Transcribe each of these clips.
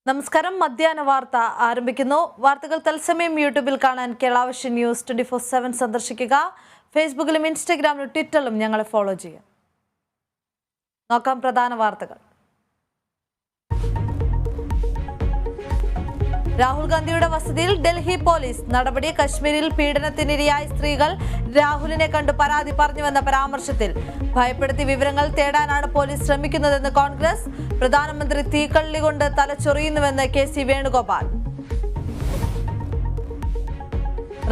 നമസ്കാരം. മധ്യാഹ്ന വാർത്ത ആരംഭിക്കുന്നു. വാർത്തകൾ തത്സമയം യൂട്യൂബിൽ കാണാൻ കേരളാവിഷൻ ന്യൂസ് 24/7 സന്ദർശിക്കുക. ഫേസ്ബുക്കിലും ഇൻസ്റ്റഗ്രാമിലും ട്വിറ്ററിലും ഞങ്ങളെ ഫോളോ ചെയ്യുക. നോക്കാം പ്രധാന വാർത്തകൾ. രാഹുൽ ഗാന്ധിയുടെ വസതിയിൽ ഡൽഹി പോലീസ് നടപടി. കശ്മീരിൽ പീഡനത്തിനിരയായ സ്ത്രീകൾ രാഹുലിനെ കണ്ട് പരാതി പറഞ്ഞുവെന്ന പരാമർശത്തിൽ ഭയപ്പെടുത്തി വിവരങ്ങൾ തേടാനാണ് പോലീസ് ശ്രമിക്കുന്നതെന്ന് കോൺഗ്രസ്. പ്രധാനമന്ത്രി തീക്കള്ളി കൊണ്ട് തലച്ചൊറിയുന്നുവെന്ന് KC വേണുഗോപാൽ.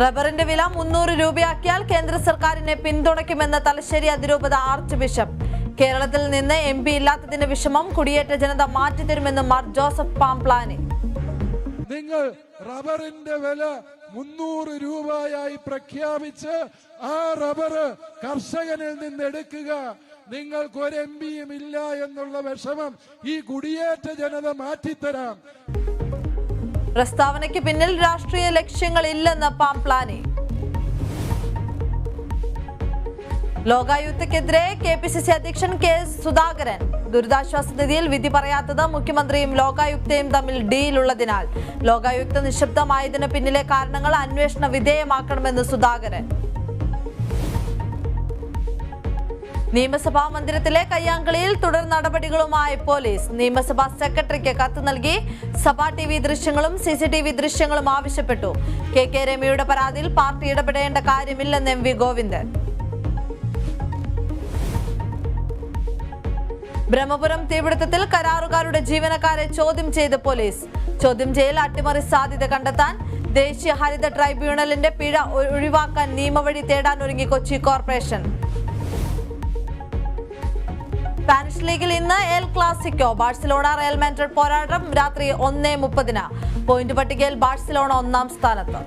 റബ്ബറിന്റെ വില 300 രൂപയാക്കിയാൽ കേന്ദ്ര സർക്കാരിനെ പിന്തുണയ്ക്കുമെന്ന് തലശ്ശേരി അതിരൂപത ആർച്ച് ബിഷപ്പ്. കേരളത്തിൽ നിന്ന് MP ഇല്ലാത്തതിന്റെ വിഷമം കുടിയേറ്റ ജനത മാറ്റിത്തരുമെന്ന് മാർ ജോസഫ് പാംപ്ലാനി. നിങ്ങൾ റബ്ബറിന്റെ വില 300 രൂപയായി പ്രഖ്യാപിച്ച് ആ റബ്ബർ കർഷകനിൽ നിന്ന് എടുക്കുക. നിങ്ങൾക്ക് ഒരു MP-യും ഇല്ല എന്നുള്ള വിഷമം ഈ കുടിയേറ്റ ജനത മാറ്റിത്തരാം. പ്രസ്താവനയ്ക്ക് പിന്നിൽ രാഷ്ട്രീയ ലക്ഷ്യങ്ങളില്ലെന്ന് പാംപ്ലാനി. ലോകായുക്തക്കെതിരെ KPCC അധ്യക്ഷൻ KS സുധാകരൻ. ദുരിതാശ്വാസ നിധിയിൽ വിധി പറയാത്തത് മുഖ്യമന്ത്രിയും ലോകായുക്തയും തമ്മിൽ ഡീലുള്ളതിനാൽ ലോകായുക്ത നിശബ്ദമായതിന് പിന്നിലെ കാരണങ്ങൾ അന്വേഷണ വിധേയമാക്കണമെന്ന് സുധാകരൻ. നിയമസഭാ മന്ദിരത്തിലെ കയ്യാങ്കളിയിൽ തുടർ നടപടികളുമായി പോലീസ്. നിയമസഭാ സെക്രട്ടറിക്ക് കത്ത് നൽകി. സഭാ TV ദൃശ്യങ്ങളും CCTV ദൃശ്യങ്ങളും ആവശ്യപ്പെട്ടു. KK രമയുടെ പരാതിയിൽ പാർട്ടി ഇടപെടേണ്ട കാര്യമില്ലെന്ന് MV ഗോവിന്ദൻ. ബ്രഹ്മപുരം തീപിടുത്തത്തിൽ കരാറുകാരുടെ ജീവനക്കാരെ ചോദ്യം ചെയ്ത് പോലീസ്. ചോദ്യം ചെയ്യൽ അട്ടിമറി സാധ്യത കണ്ടെത്താൻ ദേശീയ ഹരിത ട്രൈബ്യൂണലിന്റെ പിഴ ഒഴിവാക്കാൻ നിയമവഴി തേടാൻ ഒരുങ്ങി കൊച്ചി കോർപ്പറേഷൻ. സ്പാനിഷ് ലീഗിൽ ഇന്ന് El Clasico. Barcelona Real Madrid പോരാട്ടം രാത്രി 1:30. പോയിന്റ് പട്ടികയിൽ ബാഴ്സലോണ 1-ാം സ്ഥാനത്ത്.